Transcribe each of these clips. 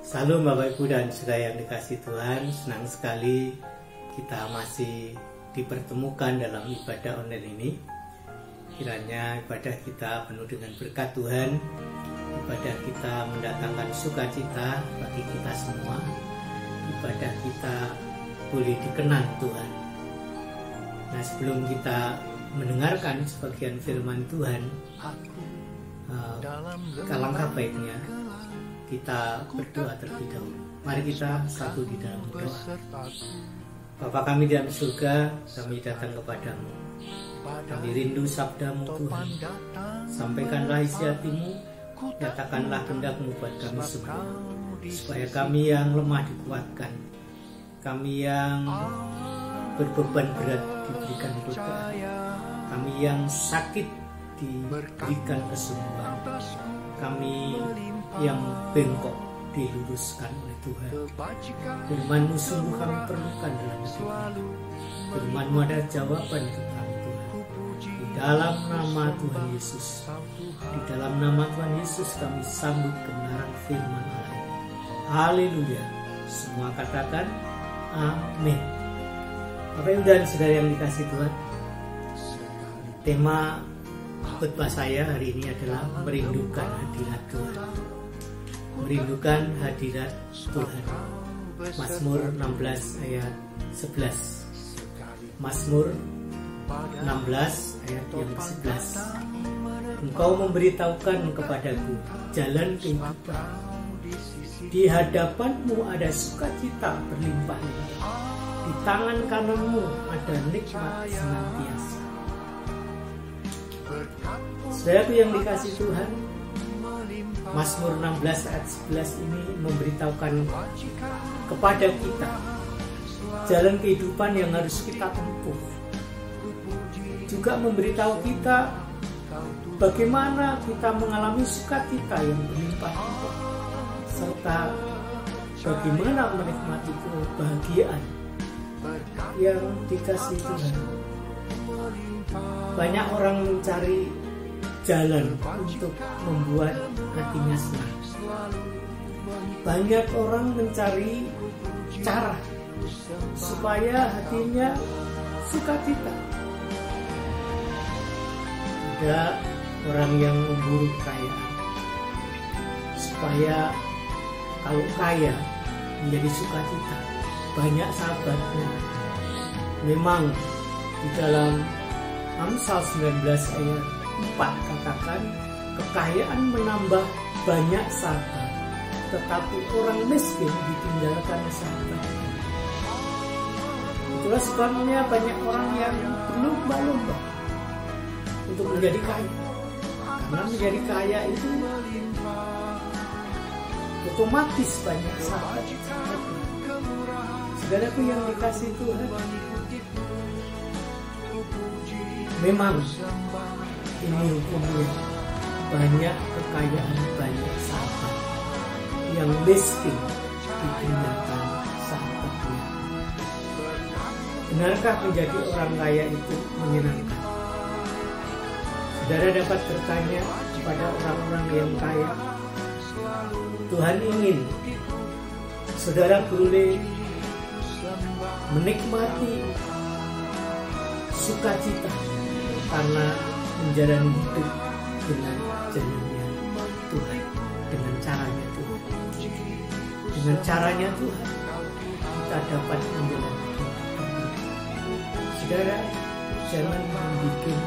Salam Bapak Ibu dan Saudara yang dikasihi Tuhan, senang sekali kita masih dipertemukan dalam ibadah online ini. Kiranya ibadah kita penuh dengan berkat Tuhan, ibadah kita mendatangkan sukacita bagi kita semua, ibadah kita boleh dikenang Tuhan. Nah, sebelum kita mendengarkan sebagian firman Tuhan, alangkah baiknya kita berdoa terlebih dahulu. Mari kita satu di dalam doa. Bapa kami di dalam surga, kami datang kepadamu. Kami rindu sabdamu Tuhan. Sampaikanlah isi hatimu, nyatakanlah kehendak-Mu buat kami semua, supaya kami yang lemah dikuatkan, kami yang berbeban berat diberikan beban, kami yang sakit diberikan kesembuhan, kami yang bengkok diluruskan oleh Tuhan. Firman-Mu sungguh kami perlukan dalam hidup kami. Firman-Mu ada jawaban untuk kami Tuhan. Di dalam nama Tuhan Yesus, di dalam nama Tuhan Yesus kami sambut kebenaran firman Allah. Haleluya. Semua katakan amin. Bapak Ibu dan Saudara yang dikasihi Tuhan, tema khotbah saya hari ini adalah merindukan hadirat Tuhan. Merindukan hadirat Tuhan. Mazmur 16 ayat 11. Mazmur 16 ayat yang 11. Engkau memberitahukan kepadaku jalan kehidupan. Di hadapan-Mu ada sukacita berlimpah-limpah. Di tangan kanan-Mu ada nikmat senantiasa. Saudaraku yang dikasihi Tuhan, Mazmur 16 ayat 11 ini memberitahukan kepada kita jalan kehidupan yang harus kita tempuh. Juga memberitahu kita bagaimana kita mengalami sukacita yang berlimpah-limpah, serta bagaimana menikmati kebahagiaan yang dikasihi Tuhan. Banyak orang mencari jalan untuk membuat hatinya senang. Banyak orang mencari cara supaya hatinya sukacita. Ada orang yang memburu kekayaan supaya kalau kaya menjadi sukacita, banyak sahabatnya. Memang di dalam Amsal 19 ayat 4 katakan, kekayaan menambah banyak sahabat, tetapi orang miskin ditinggalkan sahabat. Itulah sebabnya banyak orang yang berlomba-lomba untuk menjadi kaya. Karena menjadi kaya itu otomatis banyak sahabat. Saudaraku yang dikasihi Tuhan, memang ini hukumnya, banyak kekayaan, banyak sahabat yang miskin ditinggalkan sahabatnya. Benarkah menjadi orang kaya itu menyenangkan? Saudara dapat bertanya kepada orang-orang yang kaya. Tuhan ingin saudara boleh menikmati sukacita karena menjalani hidup dengan jalannya Tuhan, dengan caranya Tuhan. Dengan caranya Tuhan kita dapat menjalani hidup. Saudara, jangan membuat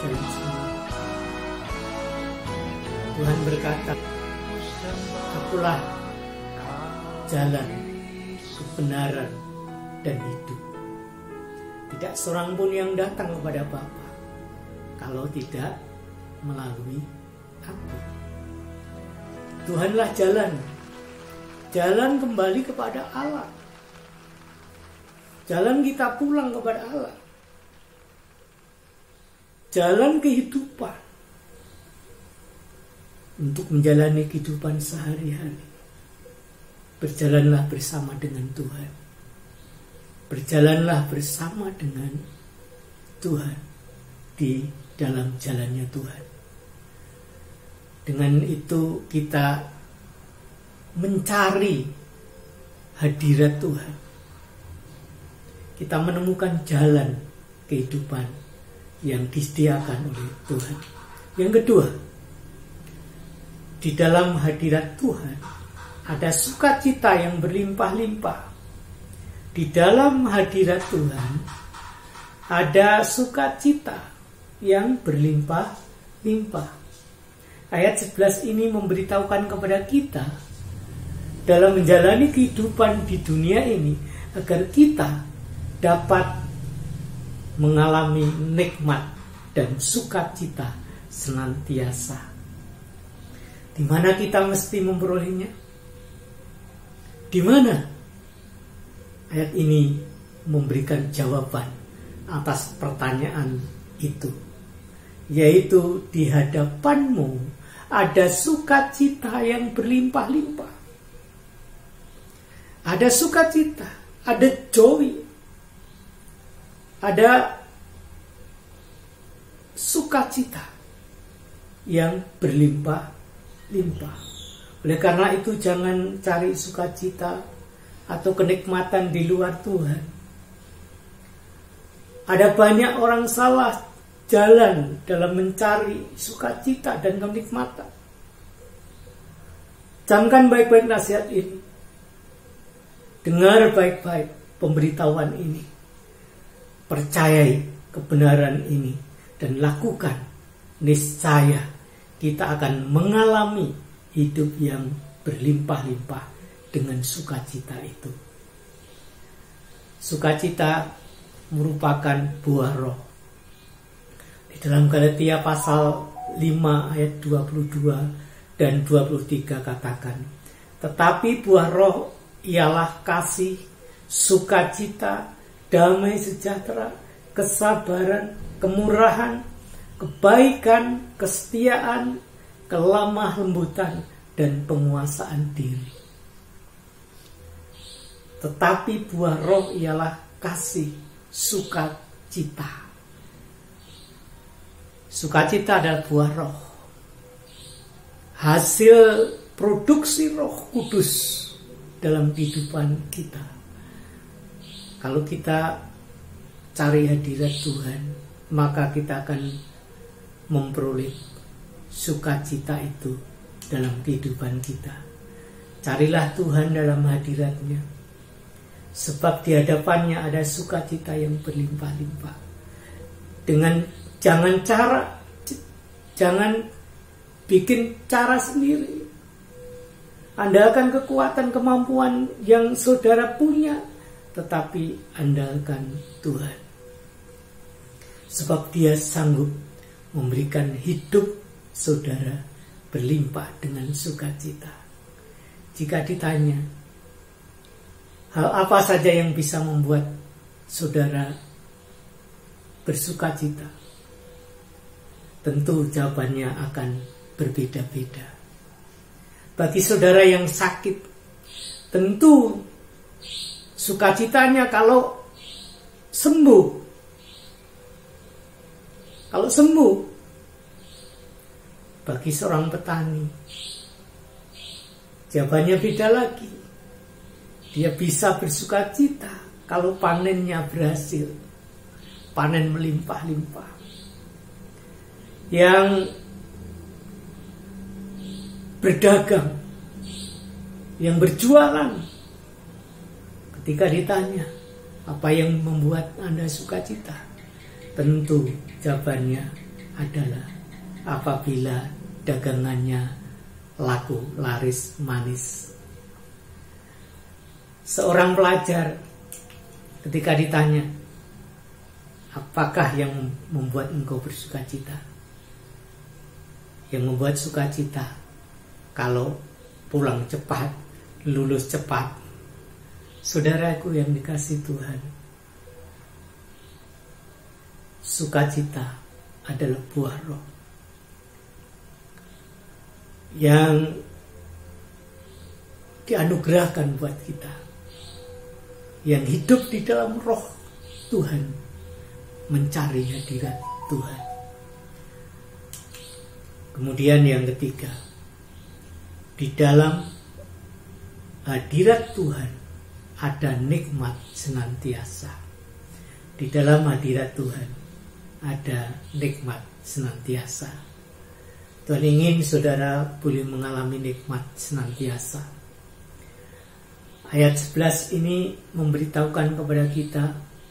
jalan sendiri. Tuhan berkata, akulah jalan, kebenaran, dan hidup. Tidak seorang pun yang datang kepada Bapa kalau tidak melalui aku. Tuhanlah jalan. Jalan kembali kepada Allah. Jalan kita pulang kepada Allah. Jalan kehidupan untuk menjalani kehidupan sehari-hari. Berjalanlah bersama dengan Tuhan. Berjalanlah bersama dengan Tuhan di dalam jalannya Tuhan. Dengan itu kita mencari hadirat Tuhan, kita menemukan jalan kehidupan yang disediakan oleh Tuhan. Yang kedua, di dalam hadirat Tuhan ada sukacita yang berlimpah-limpah. Di dalam hadirat Tuhan ada sukacita yang berlimpah-limpah. Ayat 11 ini memberitahukan kepada kita dalam menjalani kehidupan di dunia ini agar kita dapat mengalami nikmat dan sukacita senantiasa. Di mana kita mesti memperolehnya? Di mana? Ayat ini memberikan jawaban atas pertanyaan itu, yaitu di hadapanmu ada sukacita yang berlimpah-limpah. Ada sukacita, ada joy, ada sukacita yang berlimpah-limpah. Oleh karena itu jangan cari sukacita atau kenikmatan di luar Tuhan. Ada banyak orang salah jalan dalam mencari sukacita dan kenikmatan. Camkan baik-baik nasihat ini. Dengar baik-baik pemberitahuan ini. Percayai kebenaran ini dan lakukan. Niscaya kita akan mengalami hidup yang berlimpah-limpah dengan sukacita itu. Sukacita merupakan buah roh. Di dalam Galatia pasal 5 ayat 22 dan 23 katakan, tetapi buah roh ialah kasih, sukacita, damai sejahtera, kesabaran, kemurahan, kebaikan, kesetiaan, kelemah lembutan, dan penguasaan diri. Tetapi buah roh ialah kasih, sukacita. Sukacita adalah buah roh, hasil produksi Roh Kudus dalam kehidupan kita. Kalau kita cari hadirat Tuhan, maka kita akan memperoleh sukacita itu dalam kehidupan kita. Carilah Tuhan dalam hadiratnya, sebab di hadapannya ada sukacita yang berlimpah-limpah. Jangan bikin cara sendiri. Andalkan kekuatan kemampuan yang saudara punya, tetapi andalkan Tuhan. Sebab Dia sanggup memberikan hidup saudara berlimpah dengan sukacita. Jika ditanya, hal apa saja yang bisa membuat saudara bersukacita? Tentu jawabannya akan berbeda-beda. Bagi saudara yang sakit, tentu sukacitanya kalau sembuh. Kalau sembuh. Bagi seorang petani, jawabannya beda lagi. Dia bisa bersukacita kalau panennya berhasil, panen melimpah-limpah. Yang berdagang, yang berjualan, ketika ditanya apa yang membuat Anda sukacita, tentu jawabannya adalah apabila dagangannya laku, laris, manis. Seorang pelajar ketika ditanya, apakah yang membuat engkau bersukacita? Yang membuat sukacita kalau pulang cepat, lulus cepat. Saudaraku yang dikasihi Tuhan, sukacita adalah buah roh yang dianugerahkan buat kita, yang hidup di dalam roh Tuhan, mencari hadirat Tuhan. Kemudian yang ketiga, di dalam hadirat Tuhan ada nikmat senantiasa. Di dalam hadirat Tuhan ada nikmat senantiasa. Tuhan ingin saudara boleh mengalami nikmat senantiasa. Ayat 11 ini memberitahukan kepada kita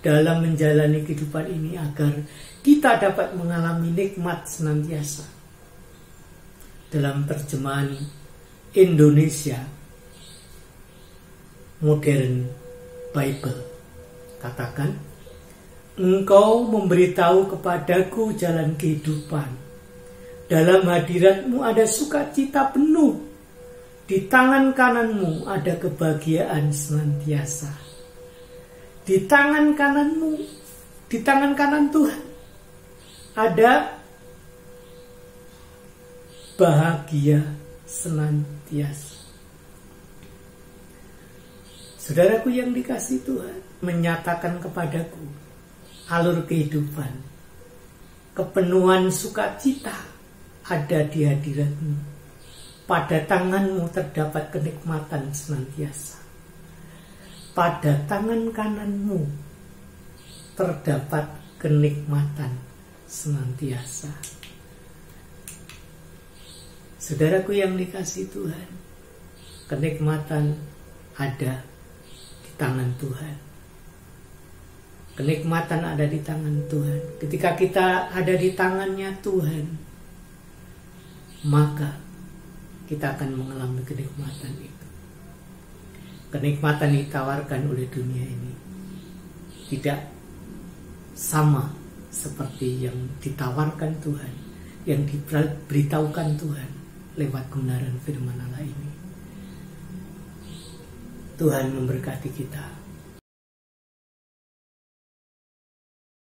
dalam menjalani kehidupan ini agar kita dapat mengalami nikmat senantiasa. Dalam terjemahan Indonesia Modern Bible katakan, Engkau memberitahu kepadaku jalan kehidupan. Dalam hadiratmu ada sukacita penuh. Di tangan kananmu ada kebahagiaan senantiasa. Di tangan kananmu, di tangan kanan Tuhan ada bahagia senantiasa. Saudaraku yang dikasihi Tuhan, menyatakan kepadaku alur kehidupan, kepenuhan sukacita ada di hadiratmu. Pada tanganmu terdapat kenikmatan senantiasa. Pada tangan kananmu terdapat kenikmatan senantiasa. Saudaraku yang dikasihi Tuhan, kenikmatan ada di tangan Tuhan. Kenikmatan ada di tangan Tuhan. Ketika kita ada di tangannya Tuhan, maka kita akan mengalami kenikmatan itu. Kenikmatan ditawarkan oleh dunia ini tidak sama seperti yang ditawarkan Tuhan, yang diberitahukan Tuhan lewat kebenaran firman Allah ini. Tuhan memberkati kita.